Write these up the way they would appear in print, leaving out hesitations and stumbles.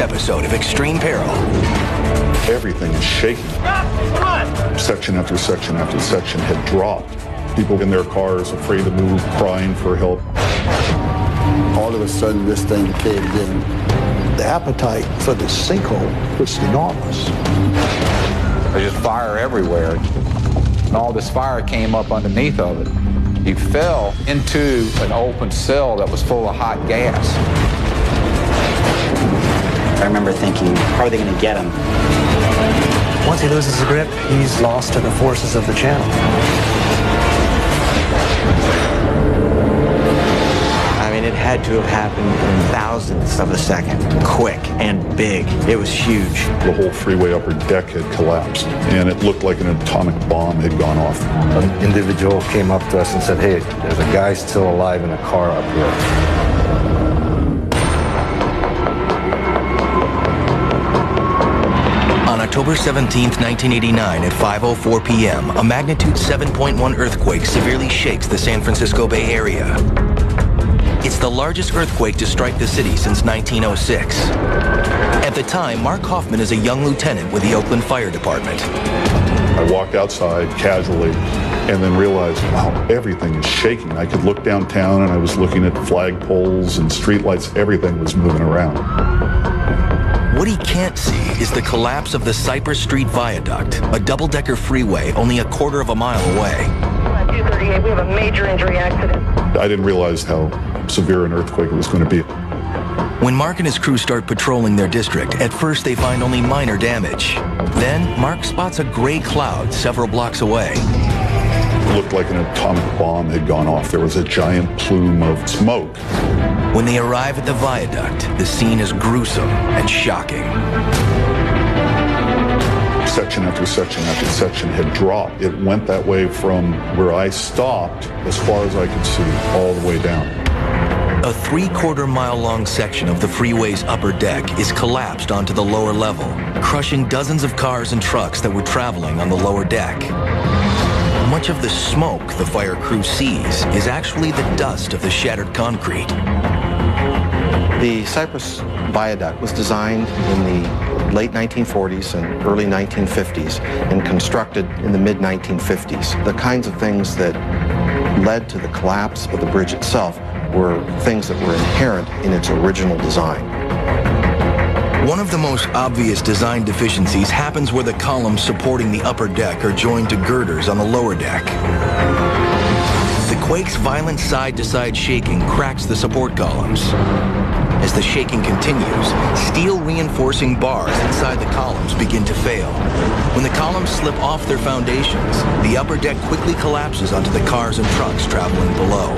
episode of Extreme Peril. Everything is shaking. Section after section after section had dropped. People in their cars, afraid to move, crying for help. All of a sudden, this thing caved in. The appetite for the sinkhole was enormous. There's just fire everywhere. And all this fire came up underneath of it. He fell into an open cell that was full of hot gas. I remember thinking, how are they going to get him? Once he loses his grip, he's lost to the forces of the channel. I mean, it had to have happened in thousandths of a second. Quick and big. It was huge. The whole freeway upper deck had collapsed, and it looked like an atomic bomb had gone off. An individual came up to us and said, hey, there's a guy still alive in a car up here. On October 17, 1989, at 5:04 p.m., a magnitude 7.1 earthquake severely shakes the San Francisco Bay Area. It's the largest earthquake to strike the city since 1906. At the time, Mark Hoffman is a young lieutenant with the Oakland Fire Department. I walked outside casually and then realized, wow, everything is shaking. I could look downtown and I was looking at flagpoles and streetlights. Everything was moving around. What he can't see is the collapse of the Cypress Street Viaduct, a double-decker freeway only a quarter of a mile away. 238, we have a major injury accident. I didn't realize how severe an earthquake it was going to be. When Mark and his crew start patrolling their district, at first they find only minor damage. Then, Mark spots a gray cloud several blocks away. It looked like an atomic bomb had gone off. There was a giant plume of smoke. When they arrive at the viaduct, the scene is gruesome and shocking. Section after section after section had dropped. It went that way from where I stopped, as far as I could see, all the way down. A 3/4 mile long section of the freeway's upper deck is collapsed onto the lower level, crushing dozens of cars and trucks that were traveling on the lower deck. Much of the smoke the fire crew sees is actually the dust of the shattered concrete. The Cypress Viaduct was designed in the late 1940s and early 1950s and constructed in the mid-1950s. The kinds of things that led to the collapse of the bridge itself were things that were inherent in its original design. One of the most obvious design deficiencies happens where the columns supporting the upper deck are joined to girders on the lower deck. The quake's violent side-to-side shaking cracks the support columns. As the shaking continues, steel reinforcing bars inside the columns begin to fail. When the columns slip off their foundations, the upper deck quickly collapses onto the cars and trucks traveling below.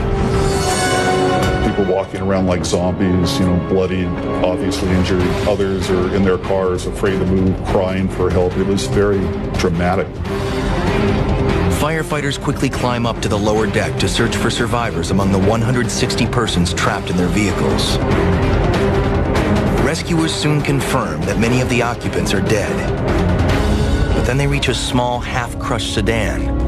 People walking around like zombies, bloody, obviously injured. Others are in their cars, afraid to move, crying for help. It was very dramatic. Firefighters quickly climb up to the lower deck to search for survivors among the 160 persons trapped in their vehicles. Rescuers soon confirm that many of the occupants are dead. But then they reach a small, half-crushed sedan.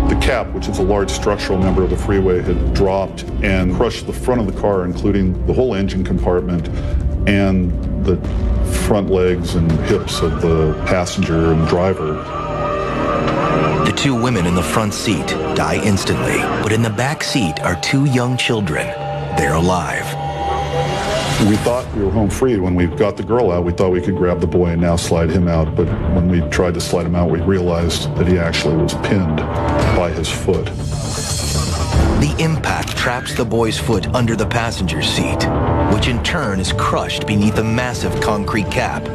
The cap, which is a large structural member of the freeway, had dropped and crushed the front of the car, including the whole engine compartment and the front legs and hips of the passenger and driver. The two women in the front seat die instantly, but in the back seat are two young children. They're alive. We thought we were home free. When we got the girl out, we thought we could grab the boy and now slide him out. But when we tried to slide him out, we realized that he actually was pinned by his foot. The impact traps the boy's foot under the passenger seat, which in turn is crushed beneath a massive concrete cap.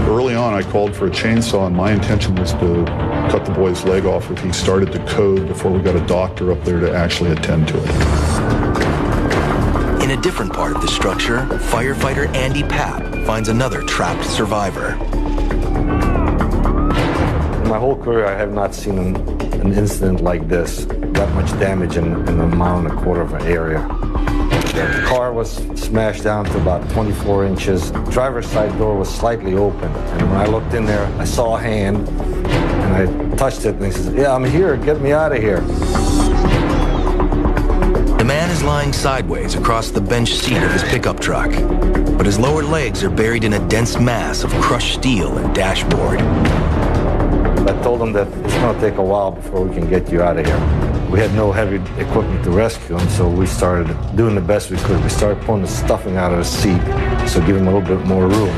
Early on, I called for a chainsaw, and my intention was to cut the boy's leg off if he started to code before we got a doctor up there to actually attend to it. In a different part of the structure, firefighter Andy Papp finds another trapped survivor. In my whole career, I have not seen an incident like this. That much damage in a mile and a quarter of an area. The car was smashed down to about 24 inches. The driver's side door was slightly open. And when I looked in there, I saw a hand, and I touched it, and he says, "Yeah, I'm here, get me out of here." The man is lying sideways across the bench seat of his pickup truck, but his lower legs are buried in a dense mass of crushed steel and dashboard. I told him that it's going to take a while before we can get you out of here. We had no heavy equipment to rescue him, so we started doing the best we could. We started pulling the stuffing out of his seat, so give him a little bit more room.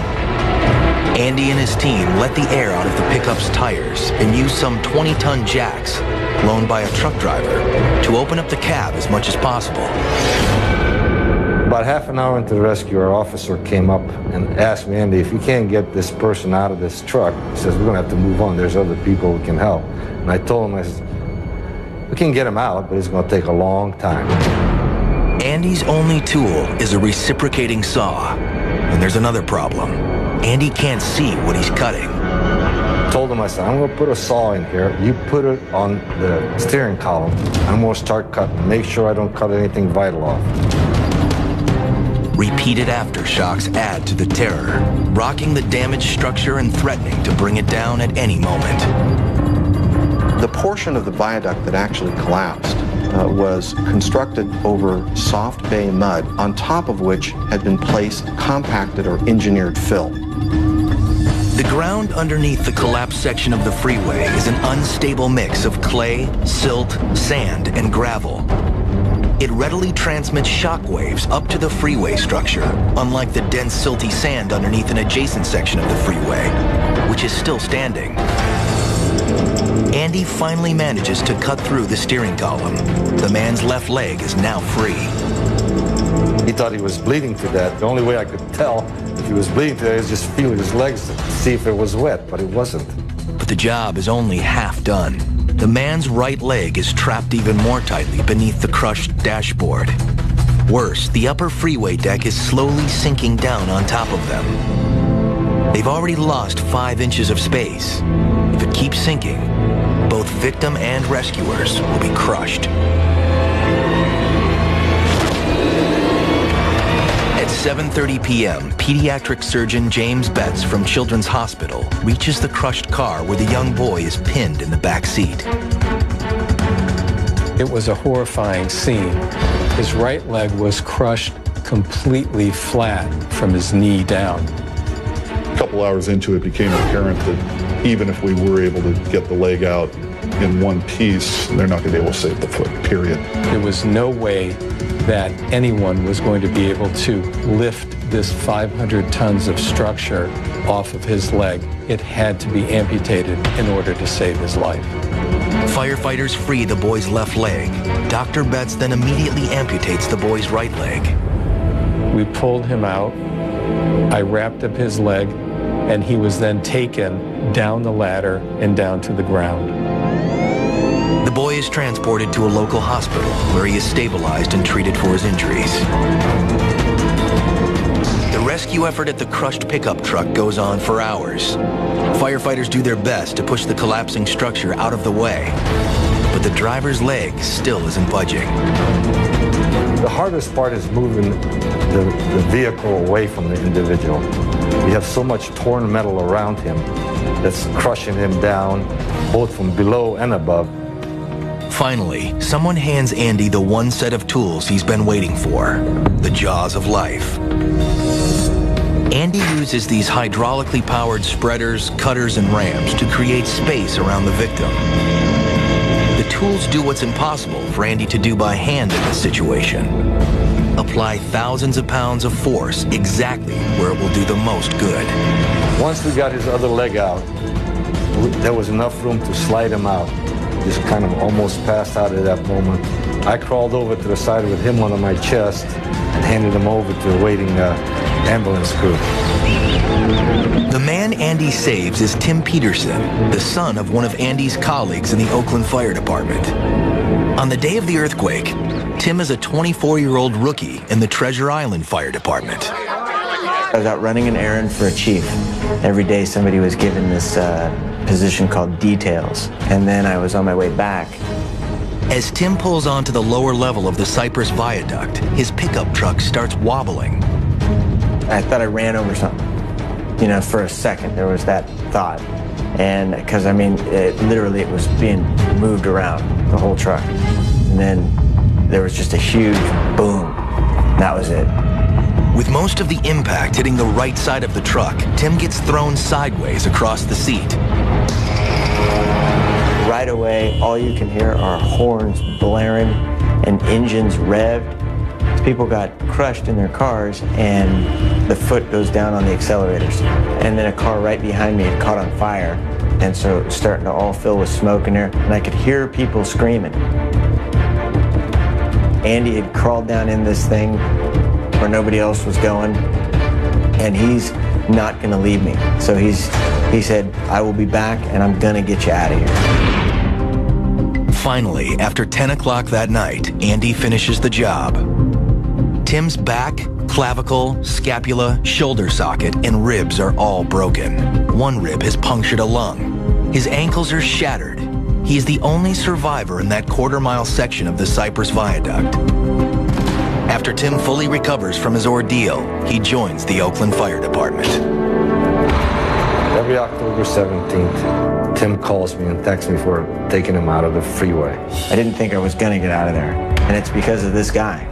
Andy and his team let the air out of the pickup's tires and used some 20-ton jacks loaned by a truck driver to open up the cab as much as possible. About half an hour into the rescue, our officer came up and asked me, Andy, if you can't get this person out of this truck, he says, we're going to have to move on. There's other people who can help. And I told him, I said, we can get him out, but it's going to take a long time. Andy's only tool is a reciprocating saw. And there's another problem. Andy can't see what he's cutting. I told him, I said, I'm going to put a saw in here. You put it on the steering column. I'm going to start cutting. Make sure I don't cut anything vital off. Repeated aftershocks add to the terror, rocking the damaged structure and threatening to bring it down at any moment. The portion of the viaduct that actually collapsed was constructed over soft bay mud, on top of which had been placed compacted or engineered fill. The ground underneath the collapsed section of the freeway is an unstable mix of clay, silt, sand, and gravel. It readily transmits shock waves up to the freeway structure, unlike the dense silty sand underneath an adjacent section of the freeway, which is still standing. Andy finally manages to cut through the steering column. The man's left leg is now free. He thought he was bleeding to death. The only way I could tell if he was bleeding to death is just feel his legs to see if it was wet, but it wasn't. But the job is only half done. The man's right leg is trapped even more tightly beneath the crushed dashboard. Worse, the upper freeway deck is slowly sinking down on top of them. They've already lost 5 inches of space. If it keeps sinking, both victim and rescuers will be crushed. At 7:30 p.m., pediatric surgeon James Betts from Children's Hospital reaches the crushed car where the young boy is pinned in the back seat. It was a horrifying scene. His right leg was crushed completely flat from his knee down. A couple hours into it, became apparent that even if we were able to get the leg out in one piece, they're not going to be able to save the foot, period. There was no way that anyone was going to be able to lift this 500 tons of structure off of his leg. It had to be amputated in order to save his life. Firefighters free the boy's left leg. Dr. Betts then immediately amputates the boy's right leg. We pulled him out. I wrapped up his leg, and he was then taken down the ladder and down to the ground. The boy is transported to a local hospital where he is stabilized and treated for his injuries. The rescue effort at the crushed pickup truck goes on for hours. Firefighters do their best to push the collapsing structure out of the way, but the driver's leg still isn't budging. The hardest part is moving the vehicle away from the individual. You have so much torn metal around him that's crushing him down, both from below and above. Finally, someone hands Andy the one set of tools he's been waiting for, the jaws of life. Andy uses these hydraulically powered spreaders, cutters, and rams to create space around the victim. The tools do what's impossible for Andy to do by hand in this situation. Apply thousands of pounds of force exactly where it will do the most good. Once we got his other leg out, there was enough room to slide him out. Just kind of almost passed out at that moment. I crawled over to the side with him on my chest and handed him over to a waiting ambulance crew. The man Andy saves is Tim Peterson, the son of one of Andy's colleagues in the Oakland Fire Department. On the day of the earthquake, Tim is a 24-year-old rookie in the Treasure Island Fire Department. I was out running an errand for a chief. Every day somebody was given this position called details, and then I was on my way back. As Tim pulls onto the lower level of the Cypress Viaduct, his pickup truck starts wobbling. I thought I ran over something. You know, for a second there was that thought. And because, I mean, it was being moved around, the whole truck. And then there was just a huge boom. That was it. With most of the impact hitting the right side of the truck, Tim gets thrown sideways across the seat. Right away, all you can hear are horns blaring and engines revved. People got crushed in their cars, and the foot goes down on the accelerators. And then a car right behind me had caught on fire, and so it was starting to all fill with smoke in there, and I could hear people screaming. Andy had crawled down in this thing where nobody else was going, and he's not gonna leave me. So he said, I will be back, and I'm gonna get you out of here. Finally, after 10 o'clock that night, Andy finishes the job. Tim's back, clavicle, scapula, shoulder socket, and ribs are all broken. One rib has punctured a lung. His ankles are shattered. He is the only survivor in that quarter-mile section of the Cypress Viaduct. After Tim fully recovers from his ordeal, he joins the Oakland Fire Department. Every October 17th, Tim calls me and texts me for taking him out of the freeway. I didn't think I was gonna get out of there, and it's because of this guy.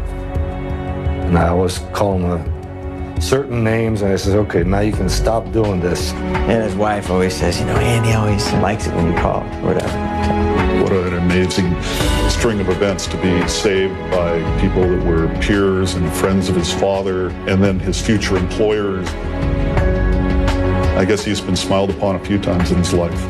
And I always call him certain names, and I said, okay, now you can stop doing this. And his wife always says, you know, Andy always likes it when you call, or whatever. What an amazing string of events to be saved by people that were peers and friends of his father, and then his future employers. I guess he's been smiled upon a few times in his life.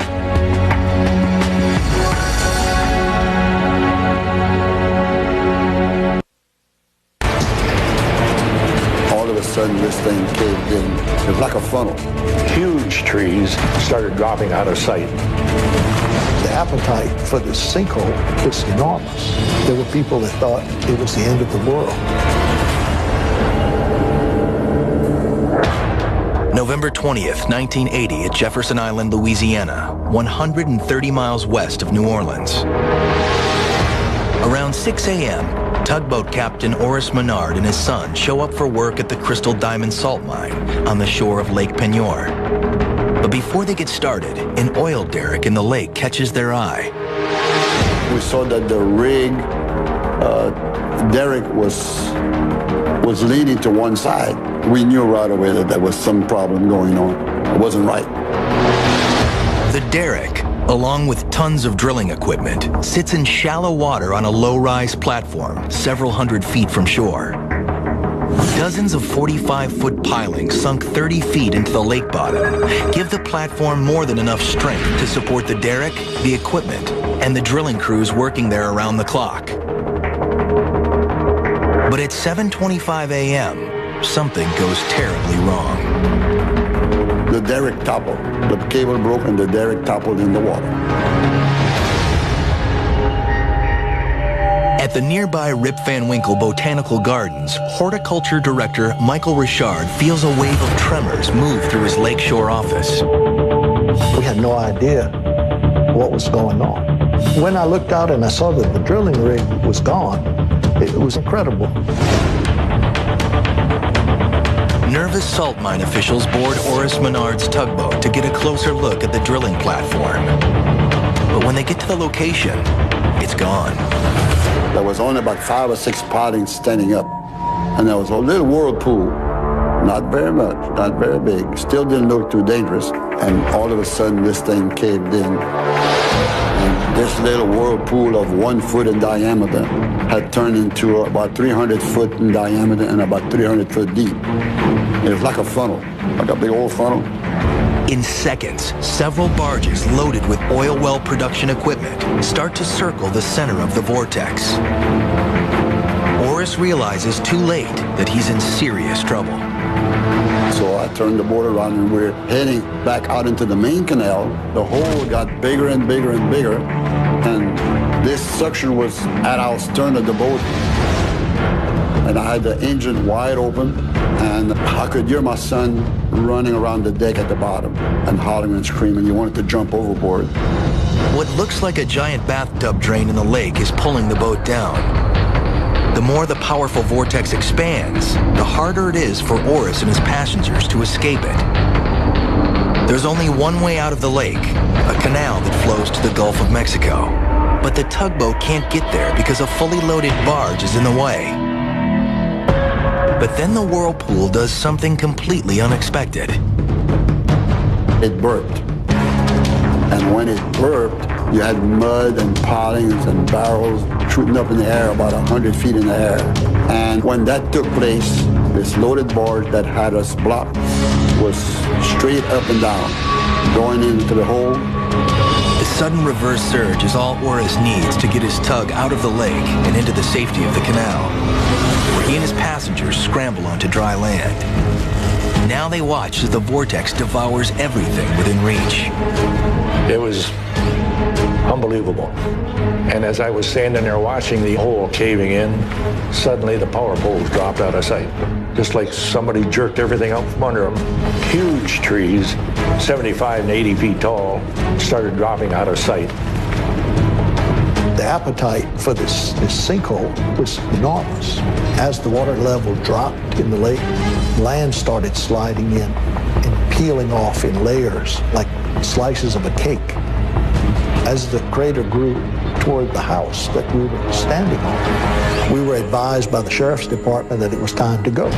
All of a sudden, this thing caved in. It was like a funnel. Huge trees started dropping out of sight. The appetite for this sinkhole was enormous. There were people that thought it was the end of the world. November 20th, 1980 at Jefferson Island, Louisiana, 130 miles west of New Orleans. Around 6 a.m., tugboat captain Horace Menard and his son show up for work at the Crystal Diamond Salt Mine on the shore of Lake Peigneur. But before they get started, an oil derrick in the lake catches their eye. We saw that the rig derrick was leaning to one side. We knew right away that there was some problem going on. It wasn't right. The derrick, along with tons of drilling equipment, sits in shallow water on a low-rise platform several hundred feet from shore. Dozens of 45-foot pilings sunk 30 feet into the lake bottom give the platform more than enough strength to support the derrick, the equipment, and the drilling crews working there around the clock. But at 7:25 a.m., something goes terribly wrong. The derrick toppled. The cable broke and the derrick toppled in the water. At the nearby Rip Van Winkle Botanical Gardens, horticulture director Michael Richard feels a wave of tremors move through his lakeshore office. We had no idea what was going on. When I looked out and I saw that the drilling rig was gone, it was incredible. Nervous salt mine officials board Horace Menard's tugboat to get a closer look at the drilling platform. But when they get to the location, it's gone. There was only about 5 or 6 pilings standing up. And there was a little whirlpool. Not very much, not very big. Still didn't look too dangerous. And all of a sudden, this thing caved in. And this little whirlpool of 1 foot in diameter had turned into about 300 foot in diameter and about 300 foot deep. It was like a funnel, like a big old funnel. In seconds, several barges loaded with oil well production equipment start to circle the center of the vortex. Horace realizes too late that he's in serious trouble. So I turned the boat around and we're heading back out into the main canal. The hole got bigger and bigger and bigger, and this suction was at our stern of the boat. And I had the engine wide open, and I could hear my son running around the deck at the bottom and hollering and screaming. He wanted to jump overboard. What looks like a giant bathtub drain in the lake is pulling the boat down. The more the powerful vortex expands, the harder it is for Horace and his passengers to escape it. There's only one way out of the lake, a canal that flows to the Gulf of Mexico. But the tugboat can't get there because a fully loaded barge is in the way. But then the whirlpool does something completely unexpected. It burped. And when it burped, you had mud and pilings and barrels shooting up in the air about 100 feet in the air. And when that took place, this loaded barge that had us blocked was straight up and down, going into the hole. The sudden reverse surge is all Oris needs to get his tug out of the lake and into the safety of the canal, where he and his passengers scramble onto dry land. Now they watch as the vortex devours everything within reach. It was unbelievable. And as I was standing there watching the hole caving in, suddenly the power poles dropped out of sight. Just like somebody jerked everything out from under them. Huge trees, 75 and 80 feet tall, started dropping out of sight. The appetite for this sinkhole was enormous. As the water level dropped in the lake, land started sliding in and peeling off in layers like slices of a cake. As the crater grew toward the house that we were standing on, we were advised by the sheriff's department that it was time to go.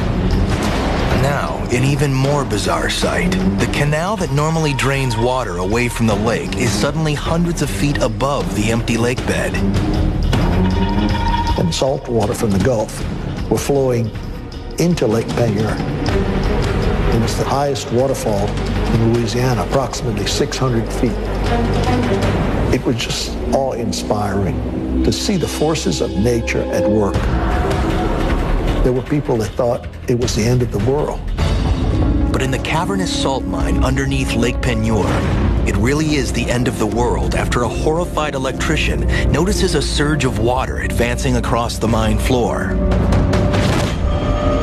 Now, an even more bizarre sight. The canal that normally drains water away from the lake is suddenly hundreds of feet above the empty lake bed. And salt water from the Gulf were flowing into Lake Peigneur. It was the highest waterfall in Louisiana, approximately 600 feet. It was just awe-inspiring to see the forces of nature at work. There were people that thought it was the end of the world. But in the cavernous salt mine underneath Lake Peigneur, it really is the end of the world after a horrified electrician notices a surge of water advancing across the mine floor.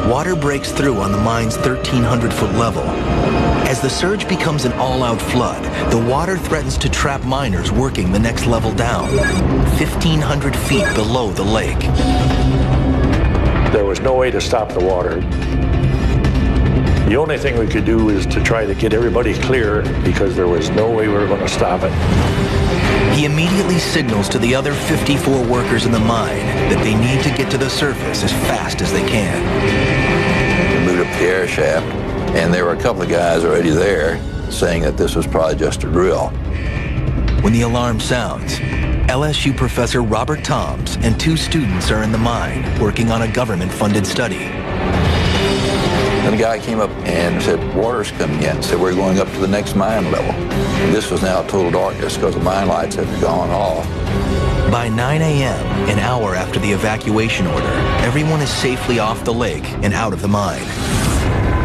Water breaks through on the mine's 1,300-foot level. As the surge becomes an all-out flood, the water threatens to trap miners working the next level down, 1,500 feet below the lake. There was no way to stop the water. The only thing we could do is to try to get everybody clear because there was no way we were going to stop it. He immediately signals to the other 54 workers in the mine that they need to get to the surface as fast as they can. We moved up the air shaft, and there were a couple of guys already there saying that this was probably just a drill. When the alarm sounds, LSU professor Robert Toms and 2 students are in the mine working on a government-funded study. Then a guy came up and said, water's coming in. Said, we're going up to the next mine level. And this was now total darkness because the mine lights had gone off. By 9 a.m., an hour after the evacuation order, everyone is safely off the lake and out of the mine.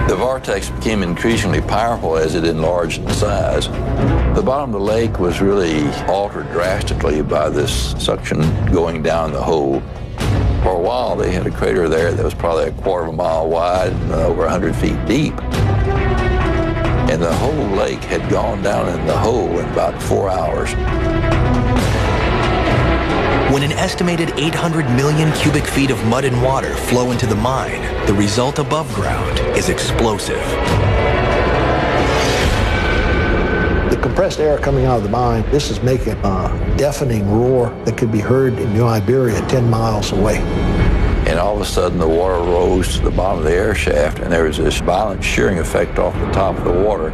The vortex became increasingly powerful as it enlarged in size. The bottom of the lake was really altered drastically by this suction going down the hole. For a while, they had a crater there that was probably a quarter of a mile wide and over 100 feet deep. And the whole lake had gone down in the hole in about 4 hours. When an estimated 800 million cubic feet of mud and water flow into the mine, the result above ground is explosive. The compressed air coming out of the mine, this is making a deafening roar that could be heard in New Iberia 10 miles away. And all of a sudden the water rose to the bottom of the air shaft, and there was this violent shearing effect off the top of the water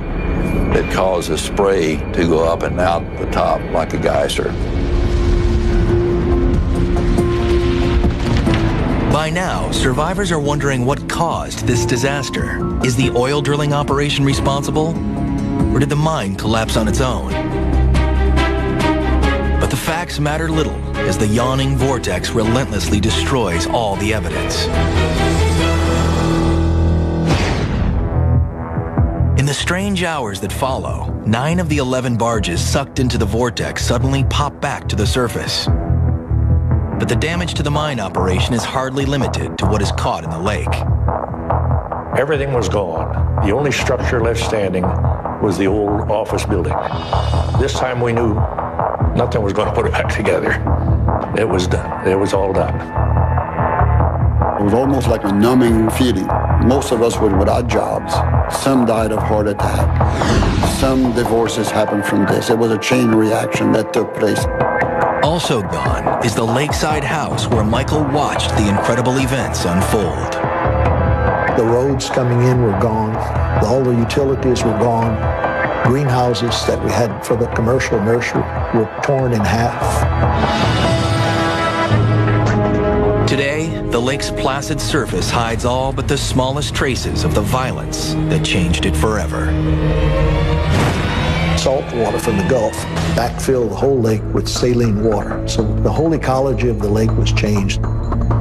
that caused the spray to go up and out the top like a geyser. By now, survivors are wondering what caused this disaster. Is the oil drilling operation responsible? Or did the mine collapse on its own? But the facts matter little as the yawning vortex relentlessly destroys all the evidence. In the strange hours that follow, 9 of the 11 barges sucked into the vortex suddenly pop back to the surface. But the damage to the mine operation is hardly limited to what is caught in the lake. Everything was gone. The only structure left standing was the old office building. This time we knew nothing was going to put it back together. It was done. It was all done. It was almost like a numbing feeling. Most of us were without jobs. Some died of heart attack. Some divorces happened from this. It was a chain reaction that took place. Also gone is the lakeside house where Michael watched the incredible events unfold. The roads coming in were gone. All the utilities were gone. Greenhouses that we had for the commercial nursery were torn in half. Today, the lake's placid surface hides all but the smallest traces of the violence that changed it forever. Salt water from the Gulf backfilled the whole lake with saline water. So the whole ecology of the lake was changed.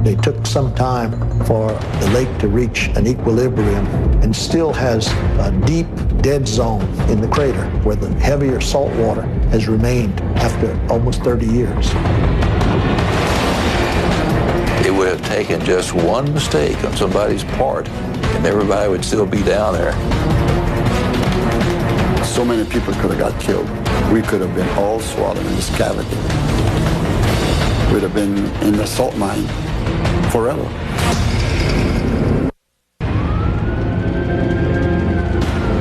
It took some time for the lake to reach an equilibrium and still has a deep dead zone in the crater where the heavier salt water has remained after almost 30 years. It would have taken just one mistake on somebody's part, and everybody would still be down there. So many people could have got killed. We could have been all swallowed in this cavity. We'd have been in the salt mine forever.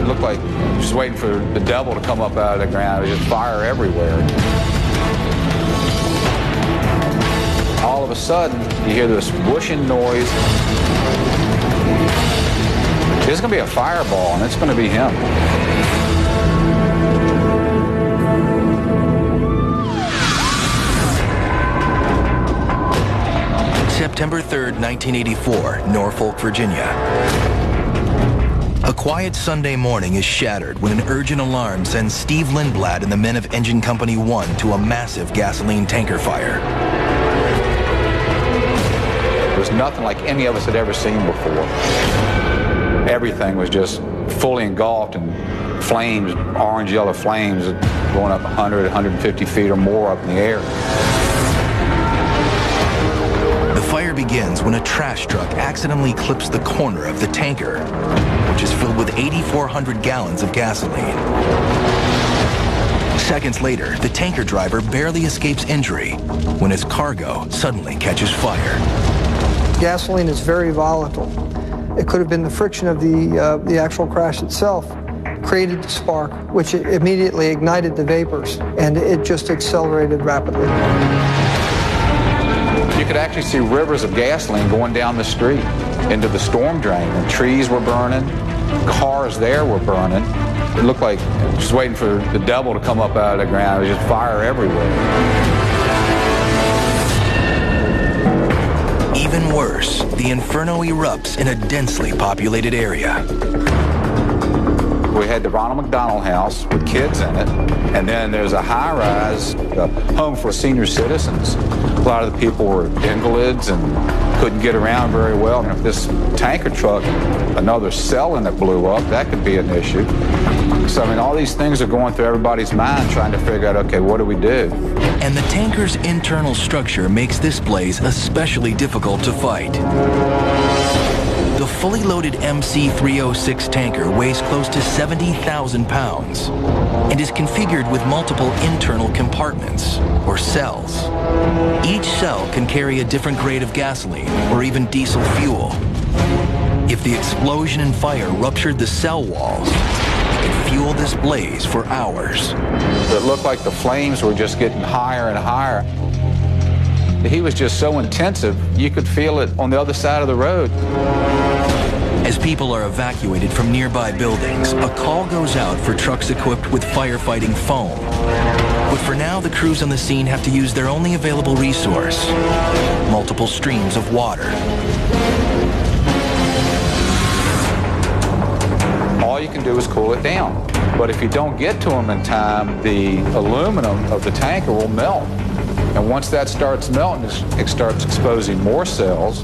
It looked like just waiting for the devil to come up out of the ground. There was just fire everywhere. All of a sudden, you hear this whooshing noise. There's going to be a fireball, and it's going to be him. September 3rd, 1984, Norfolk, Virginia. A quiet Sunday morning is shattered when an urgent alarm sends Steve Lindblad and the men of Engine Company 1 to a massive gasoline tanker fire. It was nothing like any of us had ever seen before. Everything was just fully engulfed in flames, orange-yellow flames going up 100, 150 feet or more up in the air. The fire begins when a trash truck accidentally clips the corner of the tanker, which is filled with 8,400 gallons of gasoline. Seconds later, the tanker driver barely escapes injury when his cargo suddenly catches fire. Gasoline is very volatile. It could have been the friction of the actual crash itself created the spark, which immediately ignited the vapors, and it just accelerated rapidly. You could actually see rivers of gasoline going down the street into the storm drain, and trees were burning, cars there were burning. It looked like just waiting for the devil to come up out of the ground. There was just fire everywhere. Even worse, the inferno erupts in a densely populated area. We had the Ronald McDonald House with kids in it, and then there's a high-rise home for senior citizens. A lot of the people were invalids and couldn't get around very well. And if this tanker truck, another cell in it blew up, that could be an issue. So, I mean, all these things are going through everybody's mind trying to figure out, okay, what do we do? And the tanker's internal structure makes this blaze especially difficult to fight. The fully loaded MC-306 tanker weighs close to 70,000 pounds and is configured with multiple internal compartments, or cells. Each cell can carry a different grade of gasoline or even diesel fuel. If the explosion and fire ruptured the cell walls, it could fuel this blaze for hours. It looked like the flames were just getting higher and higher. He was just so intensive, you could feel it on the other side of the road. As people are evacuated from nearby buildings, a call goes out for trucks equipped with firefighting foam. But for now, the crews on the scene have to use their only available resource: multiple streams of water. All you can do is cool it down. But if you don't get to them in time, the aluminum of the tanker will melt. And once that starts melting, it starts exposing more cells,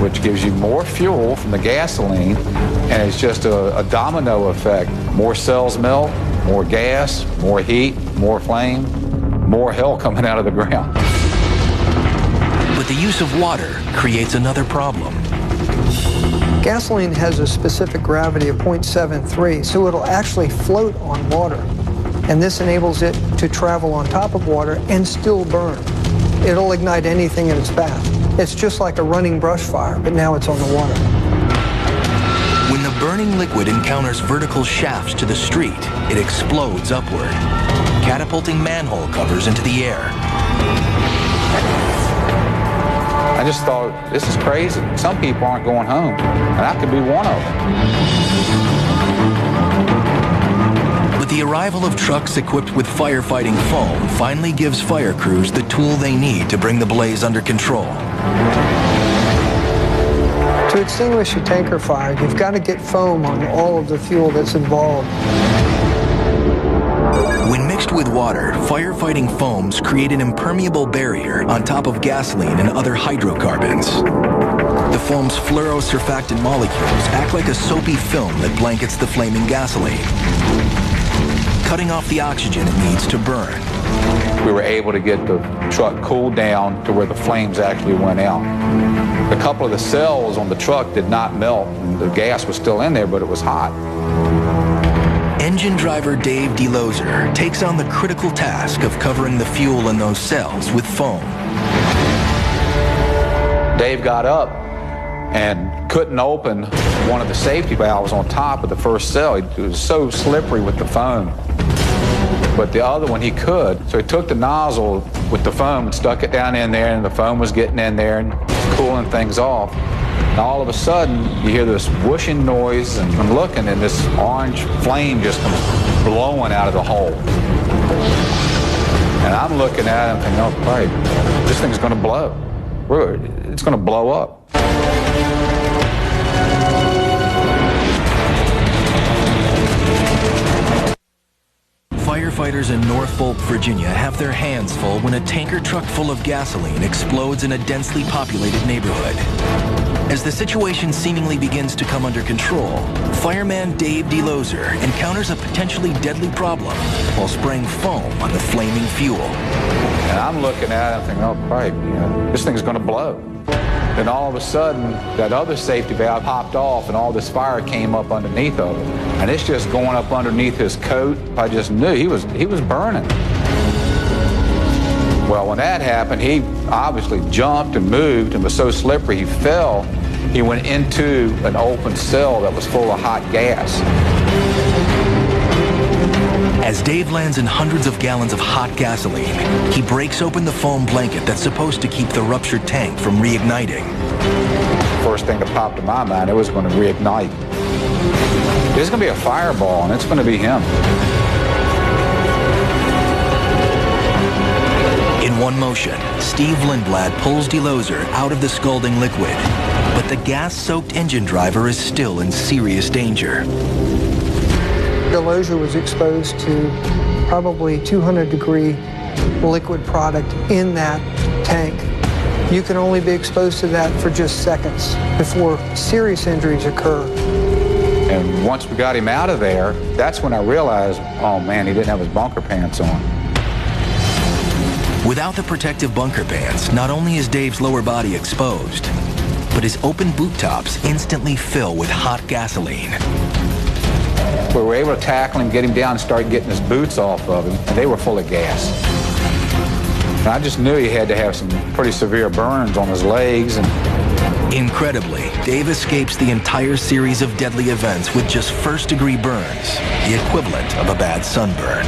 which gives you more fuel from the gasoline, and it's just a domino effect. More cells melt, more gas, more heat, more flame, more hell coming out of the ground. But the use of water creates another problem. Gasoline has a specific gravity of 0.73, so it'll actually float on water. And this enables it to travel on top of water and still burn. It'll ignite anything in its path. It's just like a running brush fire, but now it's on the water. When the burning liquid encounters vertical shafts to the street, it explodes upward, catapulting manhole covers into the air. I just thought, this is crazy. Some people aren't going home, and I could be one of them. But the arrival of trucks equipped with firefighting foam finally gives fire crews the tool they need to bring the blaze under control. To extinguish a tanker fire, you've got to get foam on all of the fuel that's involved. When mixed with water, firefighting foams create an impermeable barrier on top of gasoline and other hydrocarbons. The foam's fluorosurfactant molecules act like a soapy film that blankets the flaming gasoline, cutting off the oxygen it needs to burn. We were able to get the truck cooled down to where the flames actually went out. A couple of the cells on the truck did not melt, and the gas was still in there, but it was hot. Engine driver Dave DeLozer takes on the critical task of covering the fuel in those cells with foam. Dave got up and couldn't open one of the safety valves on top of the first cell. It was so slippery with the foam. But the other one he could. So he took the nozzle with the foam and stuck it down in there, and the foam was getting in there and cooling things off. And all of a sudden, you hear this whooshing noise, and I'm looking, and this orange flame just comes blowing out of the hole. And I'm looking at it and thinking, oh, right, this thing's going to blow. It's going to blow up. Firefighters in Norfolk, Virginia have their hands full when a tanker truck full of gasoline explodes in a densely populated neighborhood. As the situation seemingly begins to come under control, fireman Dave DeLozer encounters a potentially deadly problem while spraying foam on the flaming fuel. And I'm looking at it and thinking, oh, right, this thing's going to blow. Then all of a sudden, that other safety valve popped off and all this fire came up underneath of it. And it's just going up underneath his coat. I just knew he was burning. Well, when that happened, he obviously jumped and moved and was so slippery he fell. He went into an open cell that was full of hot gas. As Dave lands in hundreds of gallons of hot gasoline, he breaks open the foam blanket that's supposed to keep the ruptured tank from reigniting. First thing that popped in my mind, it was going to reignite. There's going to be a fireball, and it's going to be him. In one motion, Steve Lindblad pulls DeLozer out of the scalding liquid, but the gas-soaked engine driver is still in serious danger. DeLozer was exposed to probably 200-degree liquid product in that tank. You can only be exposed to that for just seconds before serious injuries occur. And once we got him out of there, that's when I realized, oh man, he didn't have his bunker pants on. Without the protective bunker pants, not only is Dave's lower body exposed, but his open boot tops instantly fill with hot gasoline. We were able to tackle him, get him down, and start getting his boots off of him, and they were full of gas. And I just knew he had to have some pretty severe burns on his legs. And incredibly, Dave escapes the entire series of deadly events with just first-degree burns, the equivalent of a bad sunburn.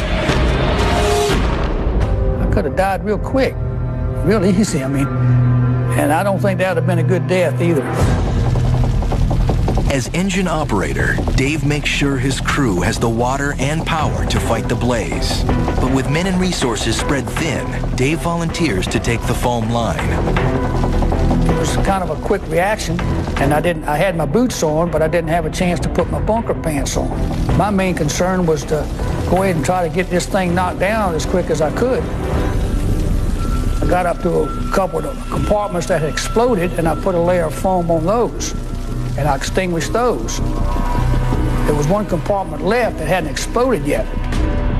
I could have died real quick, real easy, and I don't think that would have been a good death either. As engine operator, Dave makes sure his crew has the water and power to fight the blaze. But with men and resources spread thin, Dave volunteers to take the foam line. It was kind of a quick reaction, and I had my boots on, but I didn't have a chance to put my bunker pants on. My main concern was to go ahead and try to get this thing knocked down as quick as I could. I got up to a couple of compartments that had exploded, and I put a layer of foam on those. And I extinguished those. There was one compartment left that hadn't exploded yet.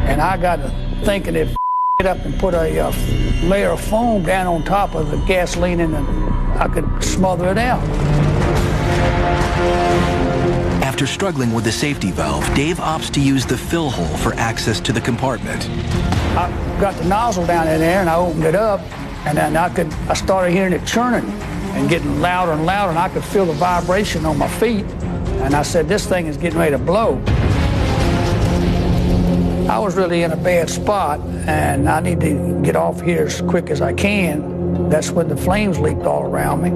And I got to thinking if I up and put a layer of foam down on top of the gasoline and I could smother it out. After struggling with the safety valve, Dave opts to use the fill hole for access to the compartment. I got the nozzle down in there and I opened it up, and then I started hearing it churning and getting louder and louder, and I could feel the vibration on my feet. And I said, this thing is getting ready to blow. I was really in a bad spot, and I need to get off here as quick as I can. That's when the flames leaped all around me.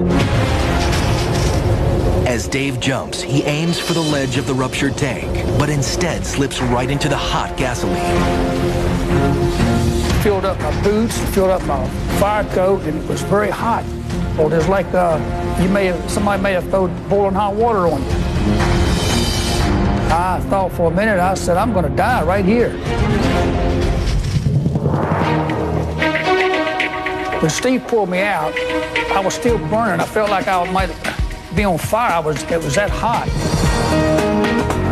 As Dave jumps, he aims for the ledge of the ruptured tank, but instead slips right into the hot gasoline. Filled up my boots, filled up my fire coat, and it was very hot. Well, there's like somebody may have thrown boiling hot water on you. I thought for a minute, I said, I'm going to die right here. When Steve pulled me out, I was still burning. I felt like I might be on fire. It was that hot.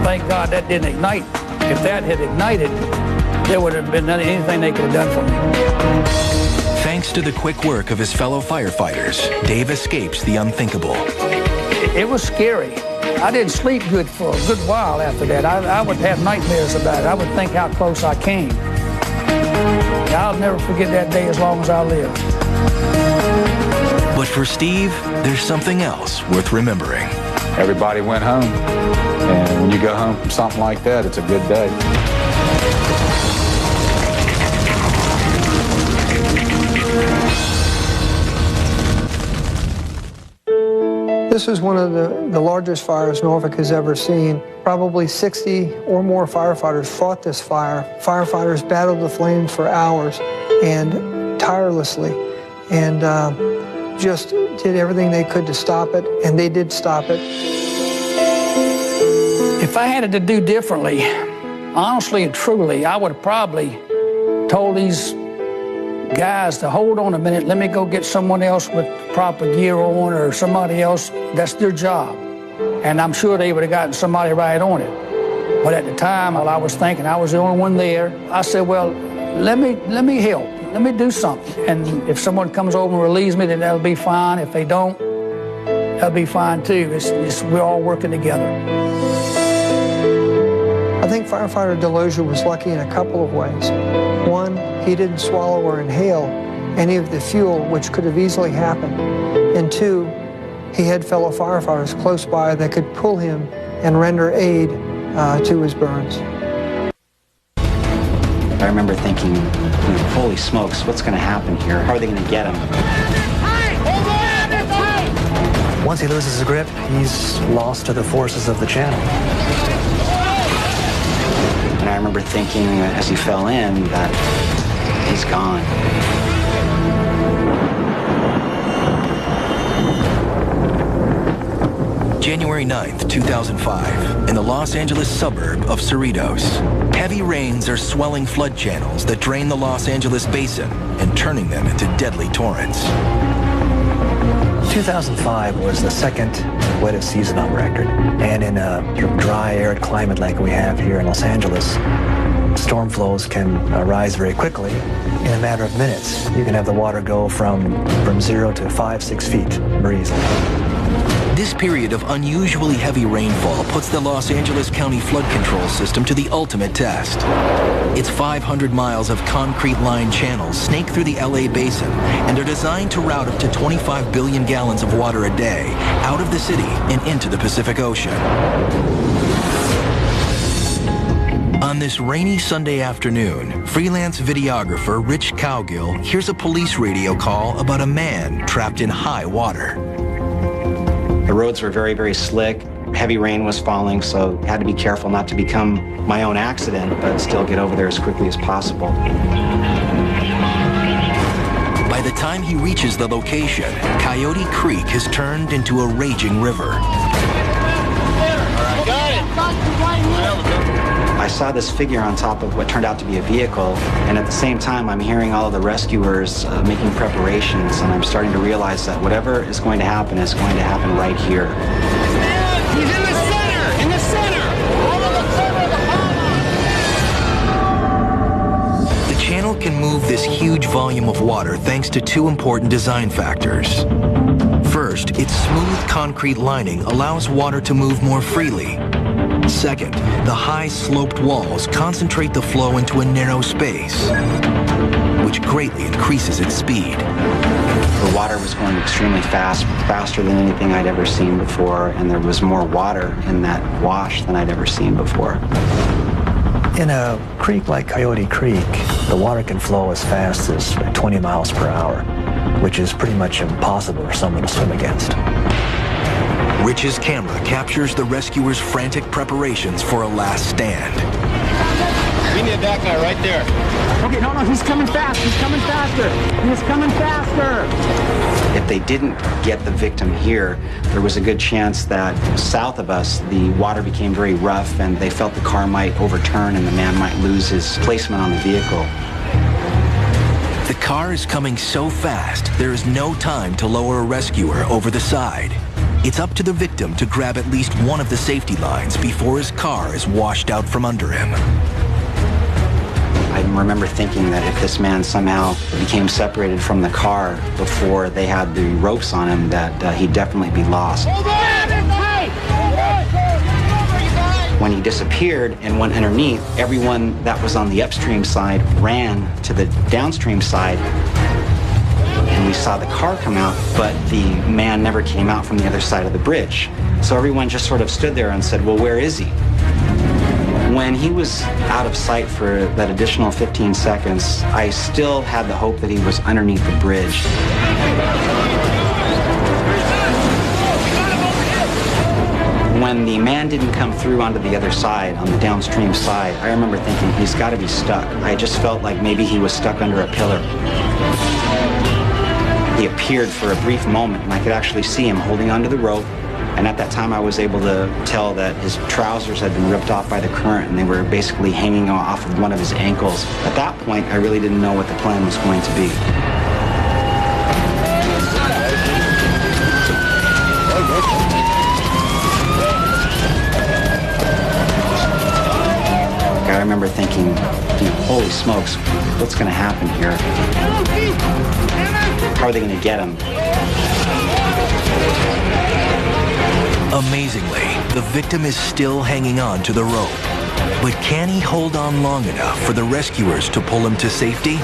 Thank God that didn't ignite. If that had ignited, there would have been anything they could have done for me. Thanks to the quick work of his fellow firefighters, Dave escapes the unthinkable. It was scary. I didn't sleep good for a good while after that. I would have nightmares about it. I would think how close I came. I'll never forget that day as long as I live. But for Steve, there's something else worth remembering. Everybody went home, and when you go home from something like that, it's a good day. This is one of the largest fires Norfolk has ever seen. Probably 60 or more firefighters fought this fire. Firefighters battled the flames for hours and tirelessly, and just did everything they could to stop it, and they did stop it. If I had it to do differently, honestly and truly, I would have probably told these guys to hold on a minute, let me go get someone else with proper gear on, or somebody else, that's their job. And I'm sure they would have gotten somebody right on it. But at the time, while I was thinking I was the only one there, I said, well, let me help. Let me do something. And if someone comes over and relieves me, then that'll be fine. If they don't, that'll be fine too. We're all working together. I think firefighter Delosia was lucky in a couple of ways. One, he didn't swallow or inhale any of the fuel, which could have easily happened. And two, he had fellow firefighters close by that could pull him and render aid to his burns. I remember thinking, holy smokes, what's going to happen here? How are they going to get him? Once he loses his grip, he's lost to the forces of the channel. And I remember thinking as he fell in that he's gone. January 9th, 2005, in the Los Angeles suburb of Cerritos. Heavy rains are swelling flood channels that drain the Los Angeles basin and turning them into deadly torrents. 2005 was the second wettest season on record. And in a sort of dry, arid climate like we have here in Los Angeles, storm flows can rise very quickly. In a matter of minutes, you can have the water go from 0 to 5-6 feet very easily. This period of unusually heavy rainfall puts the Los Angeles County flood control system to the ultimate test. Its 500 miles of concrete-lined channels snake through the LA basin and are designed to route up to 25 billion gallons of water a day out of the city and into the Pacific Ocean. On this rainy Sunday afternoon, freelance videographer Rich Cowgill hears a police radio call about a man trapped in high water. The roads were very, very slick. Heavy rain was falling, so I had to be careful not to become my own accident, but still get over there as quickly as possible. By the time he reaches the location, Coyote Creek has turned into a raging river. I saw this figure on top of what turned out to be a vehicle, and at the same time I'm hearing all of the rescuers making preparations, and I'm starting to realize that whatever is going to happen right here. He's in the center! In the center! Right on the center of the pond! The channel can move this huge volume of water thanks to two important design factors. First, its smooth concrete lining allows water to move more freely. Second, the high sloped walls concentrate the flow into a narrow space, which greatly increases its speed. The water was going extremely fast, faster than anything I'd ever seen before, and there was more water in that wash than I'd ever seen before. In a creek like Coyote Creek, the water can flow as fast as 20 miles per hour, which is pretty much impossible for someone to swim against. Rich's camera captures the rescuers' frantic preparations for a last stand. We need that guy right there. Okay, no, he's coming fast. He's coming faster. He's coming faster. If they didn't get the victim here, there was a good chance that south of us, the water became very rough and they felt the car might overturn and the man might lose his placement on the vehicle. The car is coming so fast, there is no time to lower a rescuer over the side. It's up to the victim to grab at least one of the safety lines before his car is washed out from under him. I remember thinking that if this man somehow became separated from the car before they had the ropes on him, that he'd definitely be lost. When he disappeared and went underneath, everyone that was on the upstream side ran to the downstream side, and we saw the car come out, but the man never came out from the other side of the bridge. So everyone just sort of stood there and said, well, where is he? When he was out of sight for that additional 15 seconds, I still had the hope that he was underneath the bridge. When the man didn't come through onto the other side, on the downstream side, I remember thinking, he's got to be stuck. I just felt like maybe he was stuck under a pillar. He appeared for a brief moment, and I could actually see him holding onto the rope. And at that time, I was able to tell that his trousers had been ripped off by the current, and they were basically hanging off of one of his ankles. At that point, I really didn't know what the plan was going to be. I remember thinking, holy smokes, what's going to happen here? How are they going to get him? Amazingly, the victim is still hanging on to the rope. But can he hold on long enough for the rescuers to pull him to safety?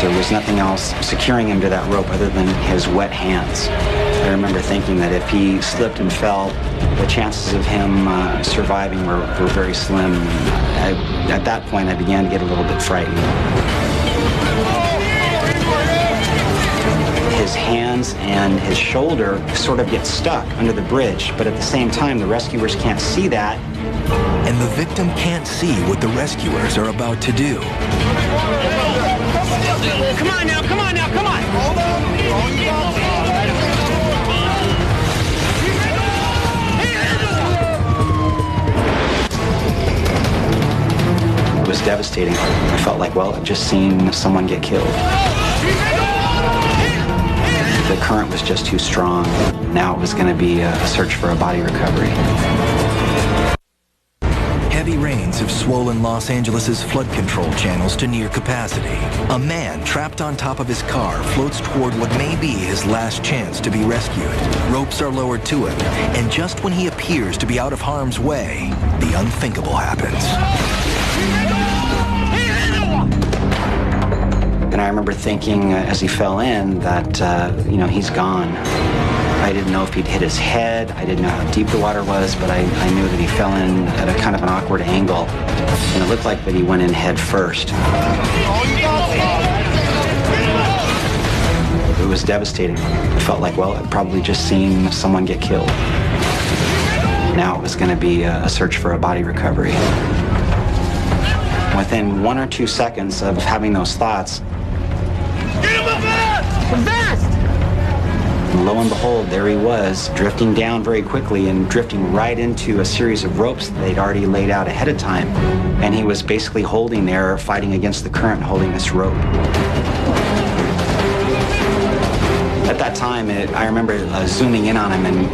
There was nothing else securing him to that rope other than his wet hands. I remember thinking that if he slipped and fell, the chances of him surviving were very slim. At that point, I began to get a little bit frightened. His hands and his shoulder sort of get stuck under the bridge, but at the same time, the rescuers can't see that. And the victim can't see what the rescuers are about to do. Come on now, come on now, come on! Hold on! It was devastating. I felt like, well, I've just seen someone get killed. The current was just too strong. Now it was going to be a search for a body recovery. Heavy rains have swollen Los Angeles' flood control channels to near capacity. A man trapped on top of his car floats toward what may be his last chance to be rescued. Ropes are lowered to him, and just when he appears to be out of harm's way, the unthinkable happens. And I remember thinking as he fell in that, he's gone. I didn't know if he'd hit his head. I didn't know how deep the water was, but I knew that he fell in at a kind of an awkward angle. And it looked like that he went in head first. It was devastating. It felt like, well, I'd probably just seen someone get killed. Now it was going to be a search for a body recovery. Within 1 or 2 seconds of having those thoughts, lo and behold, there he was, drifting down very quickly and drifting right into a series of ropes that they'd already laid out ahead of time. And he was basically holding there, fighting against the current, holding this rope. At that time, I remember zooming in on him, and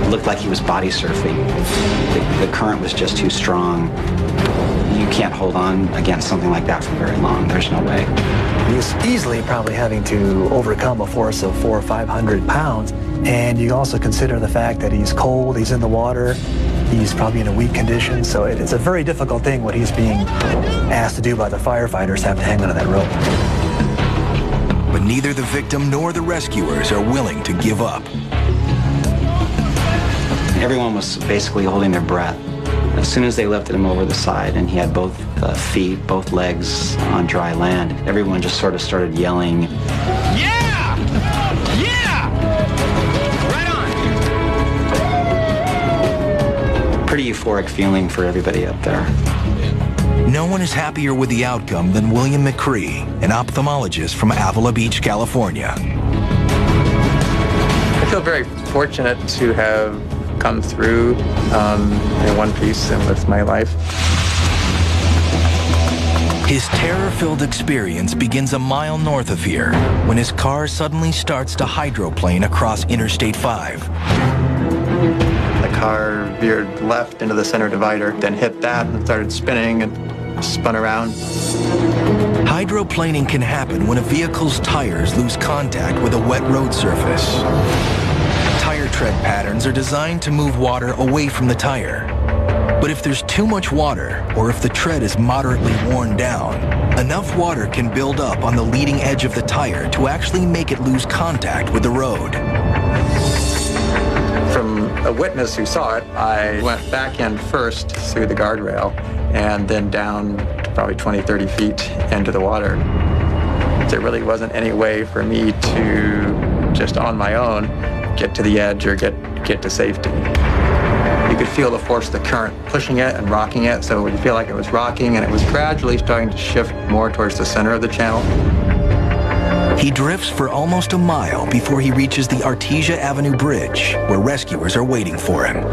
it looked like he was body surfing. The current was just too strong. You can't hold on against something like that for very long. There's no way. He's easily probably having to overcome a force of 400 or 500 pounds. And you also consider the fact that he's cold, he's in the water, he's probably in a weak condition. So it's a very difficult thing what he's being asked to do by the firefighters, have to hang onto that rope. But neither the victim nor the rescuers are willing to give up. Everyone was basically holding their breath. As soon as they lifted him over the side and he had both feet, both legs on dry land, everyone just sort of started yelling, Yeah! Yeah! Right on! Pretty euphoric feeling for everybody up there. No one is happier with the outcome than William McCree, an ophthalmologist from Avila Beach, California. I feel very fortunate to have come through in one piece and with my life. His terror-filled experience begins a mile north of here when his car suddenly starts to hydroplane across Interstate 5. The car veered left into the center divider, then hit that and started spinning and spun around. Hydroplaning can happen when a vehicle's tires lose contact with a wet road surface. Tire tread patterns are designed to move water away from the tire. But if there's too much water, or if the tread is moderately worn down, enough water can build up on the leading edge of the tire to actually make it lose contact with the road. From a witness who saw it, I went back in first through the guardrail and then down probably 20, 30 feet into the water. There really wasn't any way for me to just on my own get to the edge or get to safety. You could feel the force of the current pushing it and rocking it, so you feel like it was rocking, and it was gradually starting to shift more towards the center of the channel. He drifts for almost a mile before he reaches the Artesia Avenue Bridge, where rescuers are waiting for him.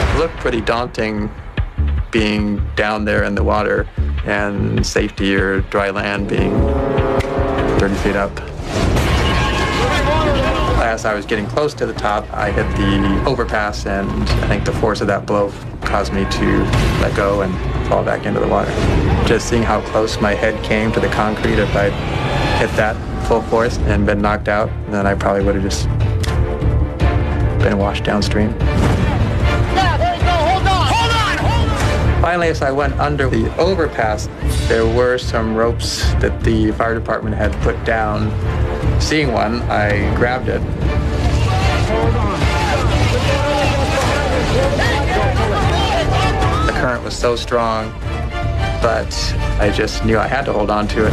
It looked pretty daunting being down there in the water and safety or dry land being 30 feet up. As I was getting close to the top, I hit the overpass, and I think the force of that blow caused me to let go and fall back into the water. Just seeing how close my head came to the concrete, if I'd hit that full force and been knocked out, then I probably would have just been washed downstream. Yeah, there you go. Hold on. Hold on. Hold on. Finally, as I went under the overpass, there were some ropes that the fire department had put down. Seeing one, I grabbed it. The current was so strong, but I just knew I had to hold on to it.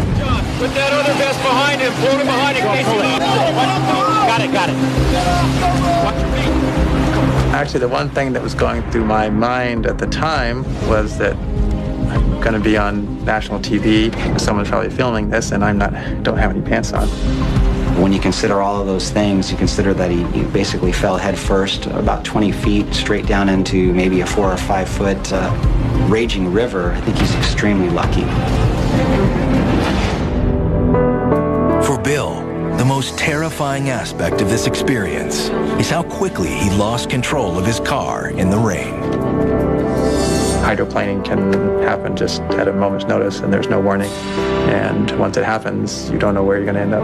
Put that other vest behind him. Pull him behind in case he... Got it. Watch your feet. Actually, the one thing that was going through my mind at the time was that I'm going to be on national TV. Someone's probably filming this, and don't have any pants on. When you consider all of those things, you consider that he basically fell head first about 20 feet straight down into maybe a 4 or 5 foot raging river. I think he's extremely lucky. For Bill, the most terrifying aspect of this experience is how quickly he lost control of his car in the rain. Hydroplaning can happen just at a moment's notice, and there's no warning. And once it happens, you don't know where you're going to end up.